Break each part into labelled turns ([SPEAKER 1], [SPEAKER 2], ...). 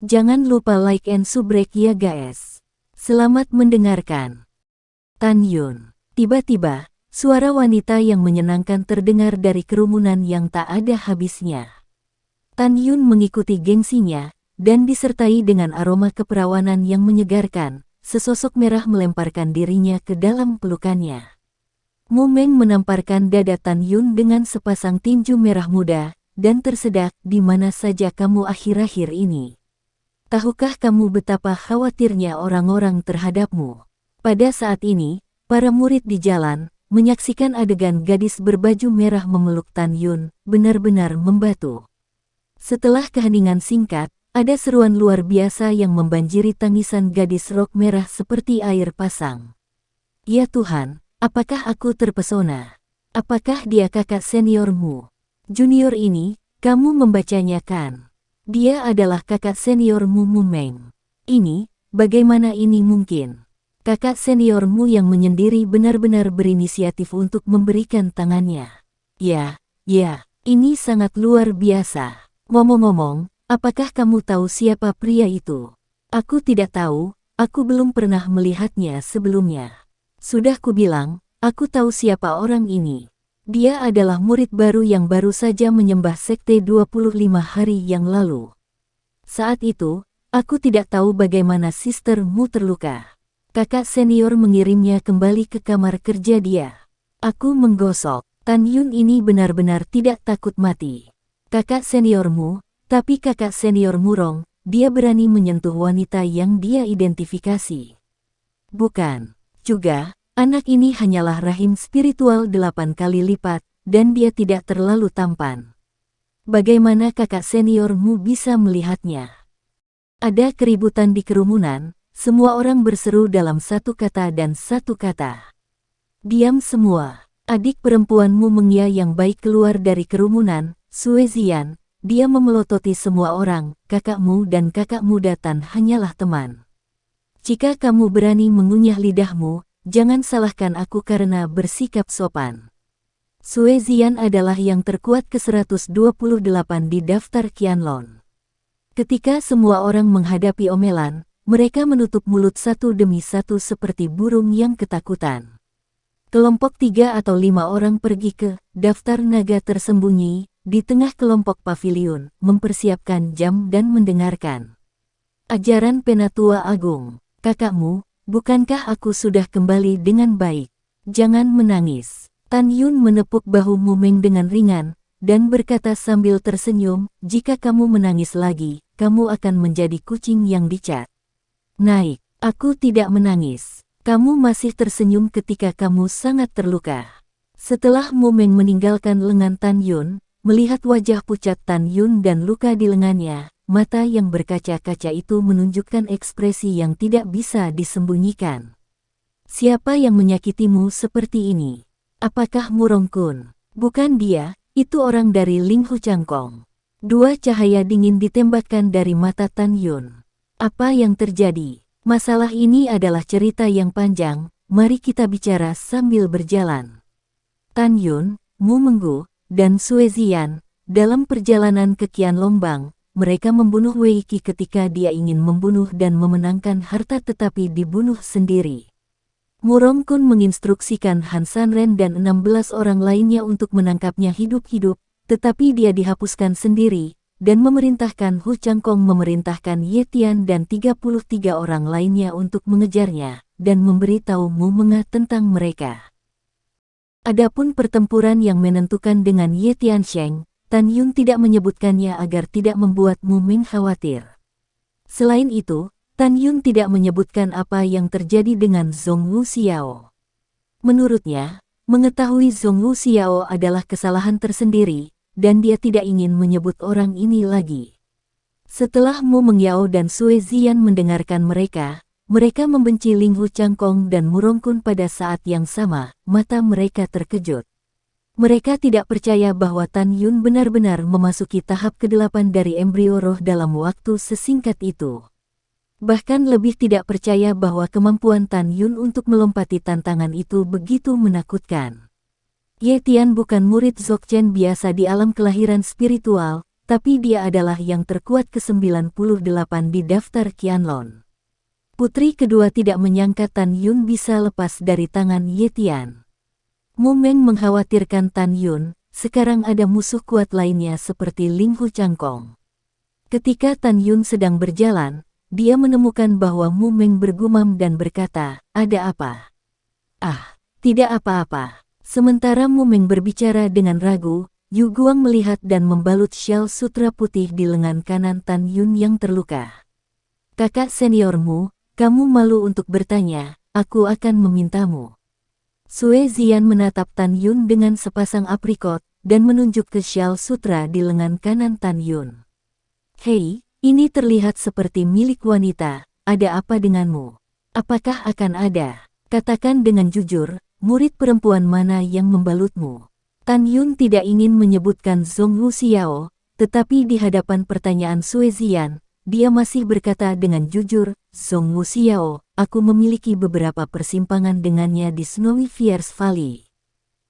[SPEAKER 1] Jangan lupa like and subrek ya guys. Selamat mendengarkan. Tan Yun. Tiba-tiba, suara wanita yang menyenangkan terdengar dari kerumunan yang tak ada habisnya. Tan Yun mengikuti gengsinya, dan disertai dengan aroma keperawanan yang menyegarkan, sesosok merah melemparkan dirinya ke dalam pelukannya. Mu Meng menamparkan dada Tan Yun dengan sepasang tinju merah muda, dan tersedak, di mana saja kamu akhir-akhir ini. Tahukah kamu betapa khawatirnya orang-orang terhadapmu? Pada saat ini, para murid di jalan, menyaksikan adegan gadis berbaju merah memeluk Tan Yun, benar-benar membatu. Setelah keheningan singkat, ada seruan luar biasa yang membanjiri tangisan gadis rok merah seperti air pasang. Ya Tuhan, apakah aku terpesona? Apakah dia kakak seniormu? Junior ini, kamu membacanya kan? Dia adalah kakak seniormu Mu Meng. Ini, bagaimana ini mungkin? Kakak seniormu yang menyendiri benar-benar berinisiatif untuk memberikan tangannya. Ya, ini sangat luar biasa. Ngomong-ngomong, apakah kamu tahu siapa pria itu? Aku tidak tahu, aku belum pernah melihatnya sebelumnya. Sudah kubilang, aku tahu siapa orang ini. Dia adalah murid baru yang baru saja menyembah sekte 25 hari yang lalu. Saat itu, aku tidak tahu bagaimana sistermu terluka. Kakak senior mengirimnya kembali ke kamar kerja dia. Aku menggosok. Tan Yun ini benar-benar tidak takut mati. Kakak seniormu, tapi kakak senior Murong, dia berani menyentuh wanita yang dia identifikasi. Bukan. Juga, anak ini hanyalah rahim spiritual 8 kali lipat, dan dia tidak terlalu tampan. Bagaimana kakak seniormu bisa melihatnya? Ada keributan di kerumunan, semua orang berseru dalam satu kata dan satu kata. Diam semua. Adik perempuanmu Mengya yang baik keluar dari kerumunan, Sue Zian, dia memelototi semua orang, kakakmu dan kakak muda Tan hanyalah teman. Jika kamu berani mengunyah lidahmu, jangan salahkan aku karena bersikap sopan. Sue Zian adalah yang terkuat ke-128 di daftar Qianlong. Ketika semua orang menghadapi omelan, mereka menutup mulut satu demi satu seperti burung yang ketakutan. Kelompok 3 atau 5 orang pergi ke daftar naga tersembunyi di tengah kelompok pavilion, mempersiapkan jam dan mendengarkan ajaran Penatua Agung. Kakakmu, bukankah aku sudah kembali dengan baik? Jangan menangis. Tan Yun menepuk bahu Mu Meng dengan ringan, dan berkata sambil tersenyum, jika kamu menangis lagi, kamu akan menjadi kucing yang dicat. Naik, aku tidak menangis. Kamu masih tersenyum ketika kamu sangat terluka. Setelah Mu Meng meninggalkan lengan Tan Yun, melihat wajah pucat Tan Yun dan luka di lengannya, mata yang berkaca-kaca itu menunjukkan ekspresi yang tidak bisa disembunyikan. Siapa yang menyakitimu seperti ini? Apakah Murong Kun? Bukan dia, itu orang dari Ling Hu Changkong. Dua cahaya dingin ditembakkan dari mata Tan Yun. Apa yang terjadi? Masalah ini adalah cerita yang panjang, mari kita bicara sambil berjalan. Tan Yun, Mu Menggu, dan Sue Zian, dalam perjalanan ke Qianlong, mereka membunuh Wei Qi ketika dia ingin membunuh dan memenangkan harta tetapi dibunuh sendiri. Murong Kun menginstruksikan Han Sanren dan 16 orang lainnya untuk menangkapnya hidup-hidup, tetapi dia dihapuskan sendiri, dan memerintahkan Hu Changkong memerintahkan Ye Tian dan 33 orang lainnya untuk mengejarnya, dan memberitahu Mu Meng tentang mereka. Adapun pertempuran yang menentukan dengan Ye Tiansheng, Tan Yun tidak menyebutkannya agar tidak membuat Mu Meng khawatir. Selain itu, Tan Yun tidak menyebutkan apa yang terjadi dengan Zhong Wu Xiao. Menurutnya, mengetahui Zhong Wu Xiao adalah kesalahan tersendiri, dan dia tidak ingin menyebut orang ini lagi. Setelah Mu Mengyao dan Sue Zian mendengarkan mereka membenci Ling Hu Changkong dan Murong Kun pada saat yang sama, mata mereka terkejut. Mereka tidak percaya bahwa Tan Yun benar-benar memasuki tahap ke-8 dari embrio roh dalam waktu sesingkat itu. Bahkan lebih tidak percaya bahwa kemampuan Tan Yun untuk melompati tantangan itu begitu menakutkan. Ye Tian bukan murid Dzogchen biasa di alam kelahiran spiritual, tapi dia adalah yang terkuat ke-98 di daftar Qianlong. Putri kedua tidak menyangka Tan Yun bisa lepas dari tangan Ye Tian. Mu Meng mengkhawatirkan Tan Yun, sekarang ada musuh kuat lainnya seperti Ling Hu Changkong. Ketika Tan Yun sedang berjalan, dia menemukan bahwa Mu Meng bergumam dan berkata, "Ada apa?" "Ah, tidak apa-apa." Sementara Mu Meng berbicara dengan ragu, Yu Guang melihat dan membalut syal sutra putih di lengan kanan Tan Yun yang terluka. "Kakak seniormu, kamu malu untuk bertanya, aku akan memintamu." Sue Zian menatap Tan Yun dengan sepasang aprikot, dan menunjuk ke syal sutra di lengan kanan Tan Yun. "Hei, ini terlihat seperti milik wanita, ada apa denganmu? Apakah akan ada? Katakan dengan jujur, murid perempuan mana yang membalutmu?" Tan Yun tidak ingin menyebutkan Zhong Wuxiao, tetapi di hadapan pertanyaan Sue Zian, dia masih berkata dengan jujur, "Zhong Wuxiao, aku memiliki beberapa persimpangan dengannya di Snowy Fierce Valley."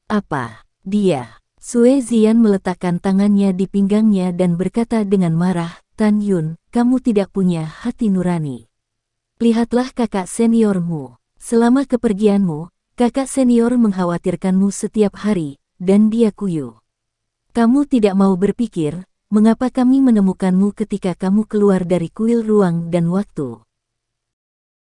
[SPEAKER 1] "Apa? Dia?" Sue Zian meletakkan tangannya di pinggangnya dan berkata dengan marah, "Tan Yun, kamu tidak punya hati nurani. Lihatlah kakak seniormu. Selama kepergianmu, kakak senior mengkhawatirkanmu setiap hari, dan dia kuyu. Kamu tidak mau berpikir, mengapa kami menemukanmu ketika kamu keluar dari kuil ruang dan waktu.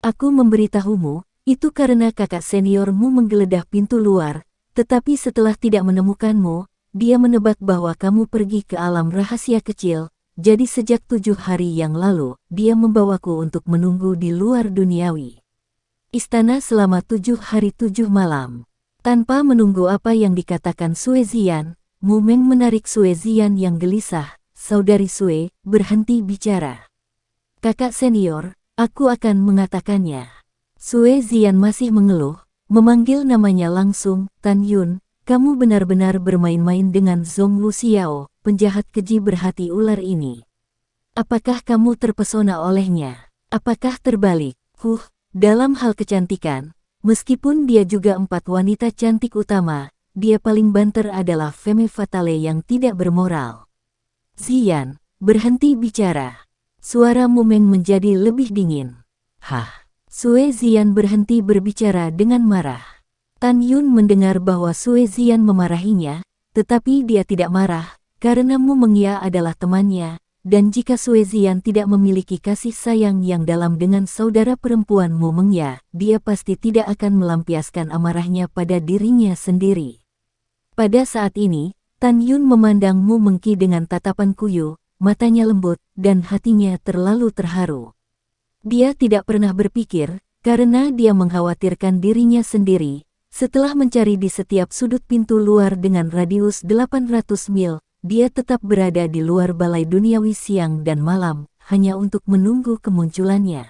[SPEAKER 1] Aku memberitahumu, itu karena kakak seniormu menggeledah pintu luar, tetapi setelah tidak menemukanmu, dia menebak bahwa kamu pergi ke alam rahasia kecil, jadi sejak 7 hari yang lalu, dia membawaku untuk menunggu di luar duniawi istana selama 7 hari 7 malam. Tanpa menunggu apa yang dikatakan Sue Zian, Mu Meng menarik Sue Zian yang gelisah. "Saudari Sue, berhenti bicara. Kakak senior, aku akan mengatakannya." Sue Zian masih mengeluh, memanggil namanya langsung, "Tan Yun, kamu benar-benar bermain-main dengan Zhong Wuxiao, penjahat keji berhati ular ini. Apakah kamu terpesona olehnya? Apakah terbalik? Dalam hal kecantikan, meskipun dia juga 4 wanita cantik utama, dia paling banter adalah femme fatale yang tidak bermoral." "Zian, berhenti bicara." Suara Mu Meng menjadi lebih dingin. "Hah?" Sue Zian berhenti berbicara dengan marah. Tan Yun mendengar bahwa Sue Zian memarahinya, tetapi dia tidak marah, karena Mu Meng adalah temannya, dan jika Sue Zian tidak memiliki kasih sayang yang dalam dengan saudara perempuan Mu Meng, dia pasti tidak akan melampiaskan amarahnya pada dirinya sendiri. Pada saat ini, Tan Yun memandang Mu Meng dengan tatapan kuyu, matanya lembut, dan hatinya terlalu terharu. Dia tidak pernah berpikir, karena dia mengkhawatirkan dirinya sendiri, setelah mencari di setiap sudut pintu luar dengan radius 800 mil, dia tetap berada di luar balai duniawi siang dan malam, hanya untuk menunggu kemunculannya.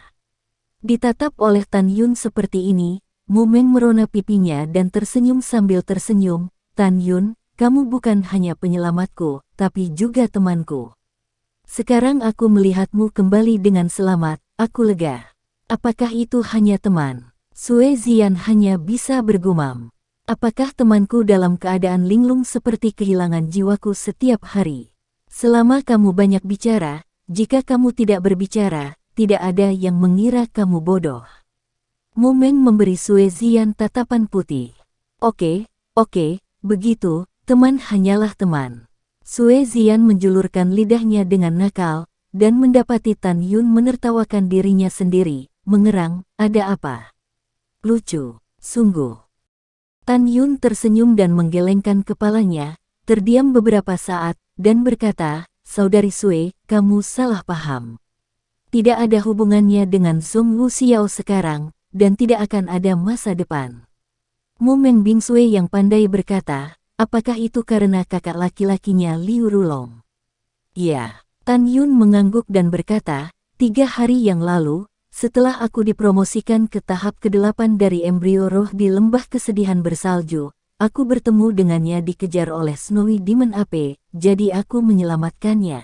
[SPEAKER 1] Ditatap oleh Tan Yun seperti ini, Mu Meng merona pipinya dan tersenyum sambil tersenyum. "Tan Yun, kamu bukan hanya penyelamatku, tapi juga temanku. Sekarang aku melihatmu kembali dengan selamat, aku lega." "Apakah itu hanya teman?" Sue Zian hanya bisa bergumam. "Apakah temanku dalam keadaan linglung seperti kehilangan jiwaku setiap hari? Selama kamu banyak bicara, jika kamu tidak berbicara, tidak ada yang mengira kamu bodoh." Mu Meng memberi Sue Zian tatapan putih. Oke, begitu, teman hanyalah teman." Sue Zian menjulurkan lidahnya dengan nakal, dan mendapati Tan Yun menertawakan dirinya sendiri, mengerang, "Ada apa? Lucu, sungguh." Tan Yun tersenyum dan menggelengkan kepalanya, terdiam beberapa saat, dan berkata, "Saudari Sue, kamu salah paham. Tidak ada hubungannya dengan Zhong Wuxiao sekarang, dan tidak akan ada masa depan." Mu Meng Bingsui yang pandai berkata, "Apakah itu karena kakak laki-lakinya Liu Rulong?" "Ya." Tan Yun mengangguk dan berkata, 3 hari yang lalu, setelah aku dipromosikan ke tahap ke-8 dari embrio roh di lembah kesedihan bersalju, aku bertemu dengannya dikejar oleh Snowy Demon Ape, jadi aku menyelamatkannya."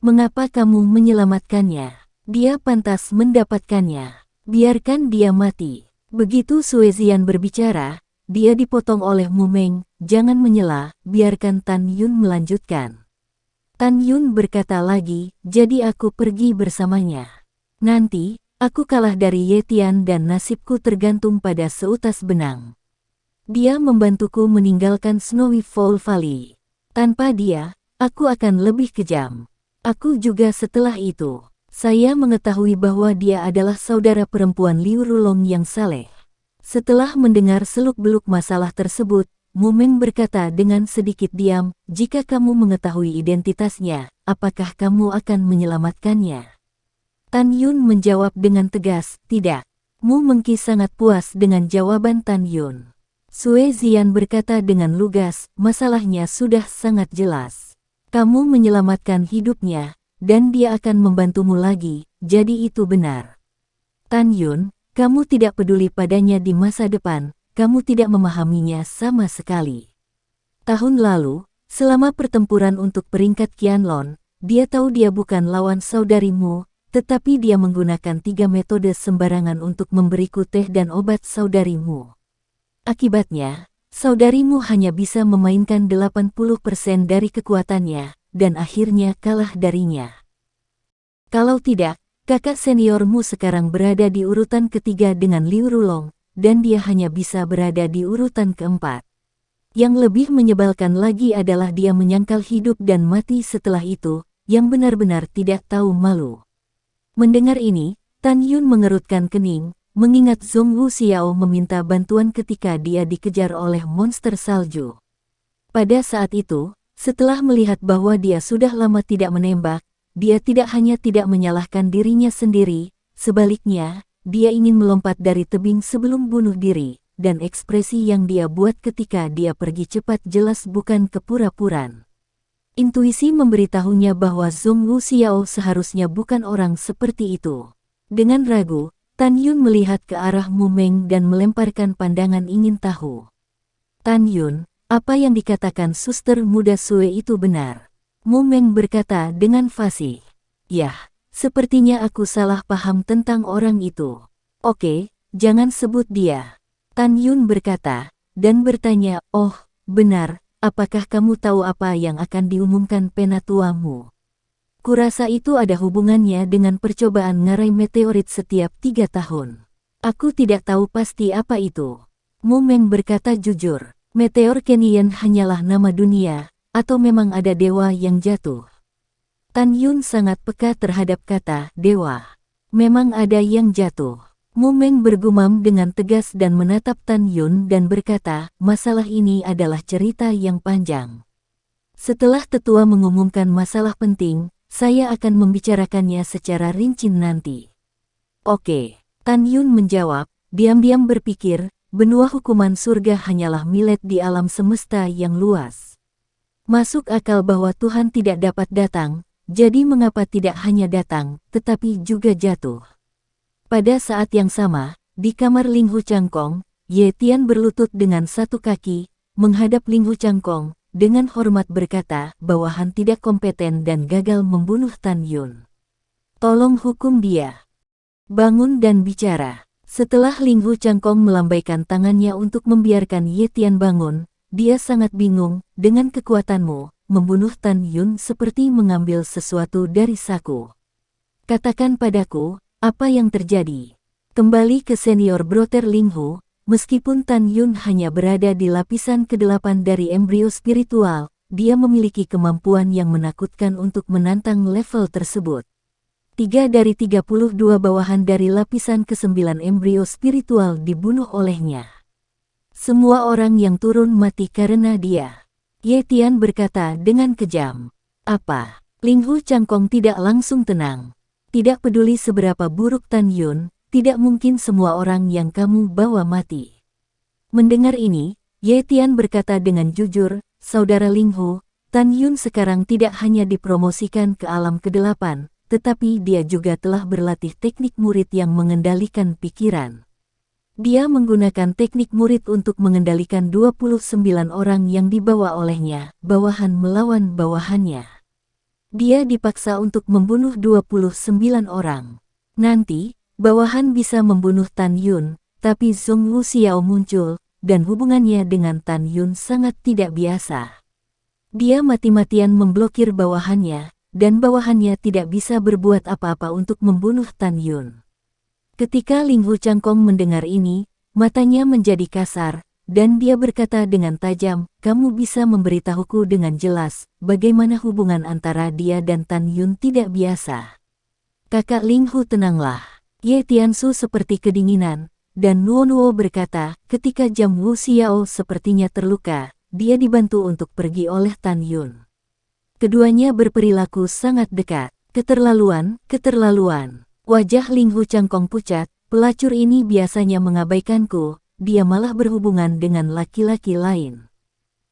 [SPEAKER 1] "Mengapa kamu menyelamatkannya? Dia pantas mendapatkannya. Biarkan dia mati." Begitu Sue Zian berbicara, dia dipotong oleh Mu Meng, "Jangan menyela, biarkan Tan Yun melanjutkan." Tan Yun berkata lagi, jadi aku pergi bersamanya. Nanti, aku kalah dari Ye Tian dan nasibku tergantung pada seutas benang. Dia membantuku meninggalkan Snowy Fall Valley. Tanpa dia, aku akan lebih kejam. Aku juga setelah itu. Saya mengetahui bahwa dia adalah saudara perempuan Liu Rulong yang saleh. Setelah mendengar seluk-beluk masalah tersebut, Mu Meng berkata dengan sedikit diam, jika kamu mengetahui identitasnya, apakah kamu akan menyelamatkannya? Tan Yun menjawab dengan tegas, tidak. Mu Mengki sangat puas dengan jawaban Tan Yun. Sue Zian berkata dengan lugas, masalahnya sudah sangat jelas. Kamu menyelamatkan hidupnya, dan dia akan membantumu lagi, jadi itu benar. Tan Yun, kamu tidak peduli padanya di masa depan, kamu tidak memahaminya sama sekali. Tahun lalu, selama pertempuran untuk peringkat Qianlong, dia tahu dia bukan lawan saudarimu, tetapi dia menggunakan 3 metode sembarangan untuk memberiku teh dan obat saudarimu. Akibatnya, saudarimu hanya bisa memainkan 80% dari kekuatannya, dan akhirnya kalah darinya. Kalau tidak, kakak seniormu sekarang berada di urutan ketiga dengan Liu Rulong, dan dia hanya bisa berada di urutan keempat. Yang lebih menyebalkan lagi adalah dia menyangkal hidup dan mati setelah itu, yang benar-benar tidak tahu malu. Mendengar ini, Tan Yun mengerutkan kening, mengingat Zhong Wu Xiao meminta bantuan ketika dia dikejar oleh monster salju. Pada saat itu, setelah melihat bahwa dia sudah lama tidak menembak, dia tidak hanya tidak menyalahkan dirinya sendiri, sebaliknya, dia ingin melompat dari tebing sebelum bunuh diri, dan ekspresi yang dia buat ketika dia pergi cepat jelas bukan kepura-puraan. Intuisi memberitahunya bahwa Zhong Wu Xiao seharusnya bukan orang seperti itu. Dengan ragu, Tan Yun melihat ke arah Mu Meng dan melemparkan pandangan ingin tahu. Tan Yun, apa yang dikatakan suster muda Sue itu benar? Mu Meng berkata dengan fasih. Yah, sepertinya aku salah paham tentang orang itu. Oke, jangan sebut dia. Tan Yun berkata, dan bertanya, oh, benar, apakah kamu tahu apa yang akan diumumkan penatuamu? Kurasa itu ada hubungannya dengan percobaan ngarai meteorit setiap 3 tahun. Aku tidak tahu pasti apa itu. Mu Meng berkata jujur, meteor Kenyan hanyalah nama dunia, atau memang ada dewa yang jatuh? Tan Yun sangat peka terhadap kata dewa. Memang ada yang jatuh. Mu Meng bergumam dengan tegas dan menatap Tan Yun dan berkata, masalah ini adalah cerita yang panjang. Setelah tetua mengumumkan masalah penting, saya akan membicarakannya secara rinci nanti. Oke, Tan Yun menjawab, diam-diam berpikir, benua hukuman surga hanyalah milet di alam semesta yang luas. Masuk akal bahwa Tuhan tidak dapat datang, jadi mengapa tidak hanya datang, tetapi juga jatuh. Pada saat yang sama, di kamar Ling Hu Changkong, Ye Tian berlutut dengan satu kaki, menghadap Ling Hu Changkong, dengan hormat berkata, bawahan tidak kompeten dan gagal membunuh Tan Yun. Tolong hukum dia. Bangun dan bicara. Setelah Ling Hu Changkong melambaikan tangannya untuk membiarkan Ye Tian bangun, dia sangat bingung, dengan kekuatanmu, membunuh Tan Yun seperti mengambil sesuatu dari saku. Katakan padaku, apa yang terjadi? Kembali ke senior brother Ling Hu, meskipun Tan Yun hanya berada di lapisan ke-8 dari embrio spiritual, dia memiliki kemampuan yang menakutkan untuk menantang level tersebut. 3 dari 32 bawahan dari lapisan ke-9 embrio spiritual dibunuh olehnya. Semua orang yang turun mati karena dia. Ye Tian berkata dengan kejam. Apa? Ling Hu Changkong tidak langsung tenang. Tidak peduli seberapa buruk Tan Yun, tidak mungkin semua orang yang kamu bawa mati. Mendengar ini, Ye Tian berkata dengan jujur, saudara Ling Hu, Tan Yun sekarang tidak hanya dipromosikan ke alam ke-8, tetapi dia juga telah berlatih teknik murid yang mengendalikan pikiran. Dia menggunakan teknik murid untuk mengendalikan 29 orang yang dibawa olehnya, bawahan melawan bawahannya. Dia dipaksa untuk membunuh 29 orang. Nanti, bawahan bisa membunuh Tan Yun, tapi Zhong Wu Xiao muncul, dan hubungannya dengan Tan Yun sangat tidak biasa. Dia mati-matian memblokir bawahannya, dan bawahannya tidak bisa berbuat apa-apa untuk membunuh Tan Yun. Ketika Ling Hu Changkong mendengar ini, matanya menjadi kasar, dan dia berkata dengan tajam, "Kamu bisa memberitahuku dengan jelas, bagaimana hubungan antara dia dan Tan Yun tidak biasa?" "Kakak Ling Hu, tenanglah." Ye Tiansu seperti kedinginan, dan Nuo Nuo berkata, "Ketika Jam Wu Xiao sepertinya terluka, dia dibantu untuk pergi oleh Tan Yun. Keduanya berperilaku sangat dekat." "Keterlaluan, keterlaluan." Wajah Ling Hu Changkong pucat, "Pelacur ini biasanya mengabaikanku, dia malah berhubungan dengan laki-laki lain."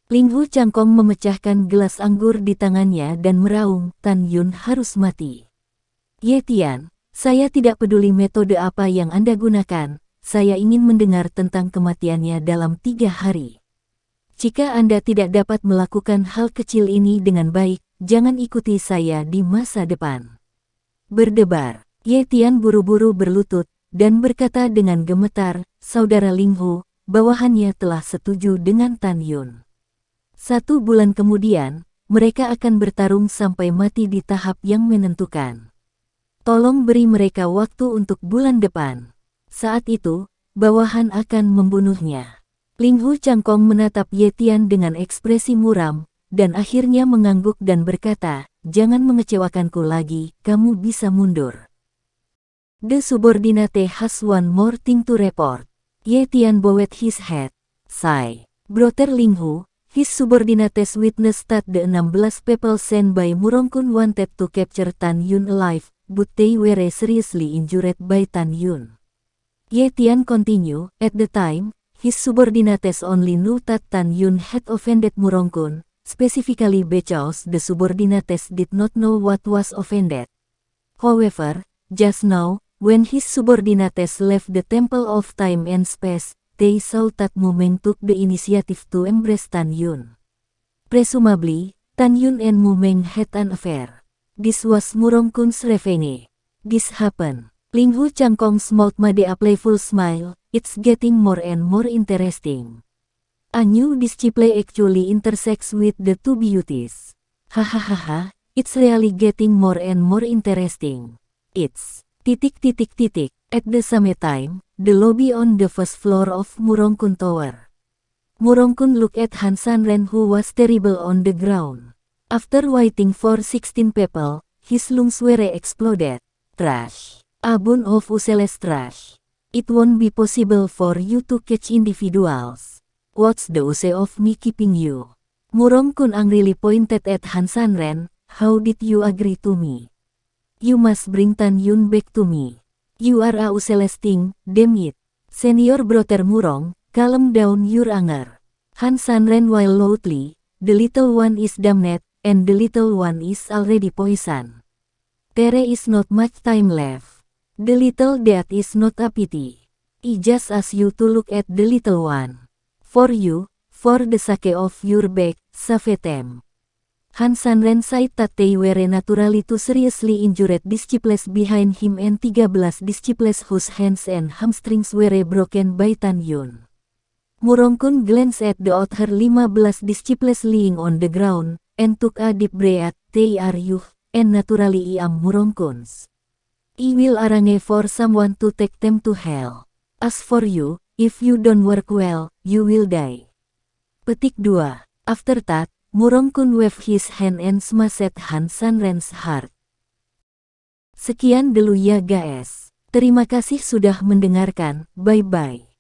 [SPEAKER 1] Ling Hu Changkong memecahkan gelas anggur di tangannya dan meraung, "Tan Yun harus mati." "Ye Tian, saya tidak peduli metode apa yang Anda gunakan, saya ingin mendengar tentang kematiannya dalam 3 hari. Jika Anda tidak dapat melakukan hal kecil ini dengan baik, jangan ikuti saya di masa depan." Berdebar, Ye Tian buru-buru berlutut, dan berkata dengan gemetar, "Saudara Ling Hu, bawahannya telah setuju dengan Tan Yun. 1 bulan kemudian, mereka akan bertarung sampai mati di tahap yang menentukan. Tolong beri mereka waktu untuk bulan depan. Saat itu, bawahan akan membunuhnya." Ling Hu Changkong menatap Ye Tian dengan ekspresi muram, dan akhirnya mengangguk dan berkata, "Jangan mengecewakanku lagi, kamu bisa mundur." "The subordinate has one more thing to report." Ye Tian bowed his head. "Sigh. Brother Ling Hu, his subordinates witnessed that the 16 people sent by Murongkun wanted to capture Tan Yun alive, but they were seriously injured by Tan Yun." Ye Tian continue, "At the time, his subordinates only knew that Tan Yun had offended Murongkun, specifically because the subordinates did not know what was offended. However, just now, when his subordinates left the Temple of Time and Space, they saw that Mu Meng took the initiative to embrace Tan Yun. Presumably, Tan Yun and Mu Meng had an affair. This was Murongkun's revenge. This happened." Ling Hu Changkong smiled made a playful smile. "It's getting more and more interesting. A new display actually intersects with the two beauties. Hahaha, it's really getting more and more interesting. It's... At the same time, the lobby on the first floor of Murongkun Tower. Murongkun looked at Han Sanren, who was terrible on the ground. After waiting for 16 people, his lungs were exploded. Trash. A bunch of useless trash. It won't be possible for you to catch individuals. What's the use of me keeping you?" Murongkun angrily pointed at Han Sanren. "How did you agree to me? You must bring Tan Yun back to me. You are a useless thing, damn it." "Senior brother Murong, calm down your anger." Han Sanren while loudly, "The little one is damned, and the little one is already poisoned. There is not much time left. The little death is not a pity. I just ask you to look at the little one. For you, for the sake of your back, save them." Han Sanren said that they were naturally too seriously injured disciples behind him and 13 disciples whose hands and hamstrings were broken by Tan Yun. Murongkun glanced at the other 15 disciples lying on the ground, and took a deep breath. "They are you, and naturally I am Murongkun's. I will arrange for someone to take them to hell. As for you, if you don't work well, you will die." Petik 2. After that, Murongkun waved his hand and smashed Han Sanren's heart. Sekian dulu ya guys. Terima kasih sudah mendengarkan, bye-bye.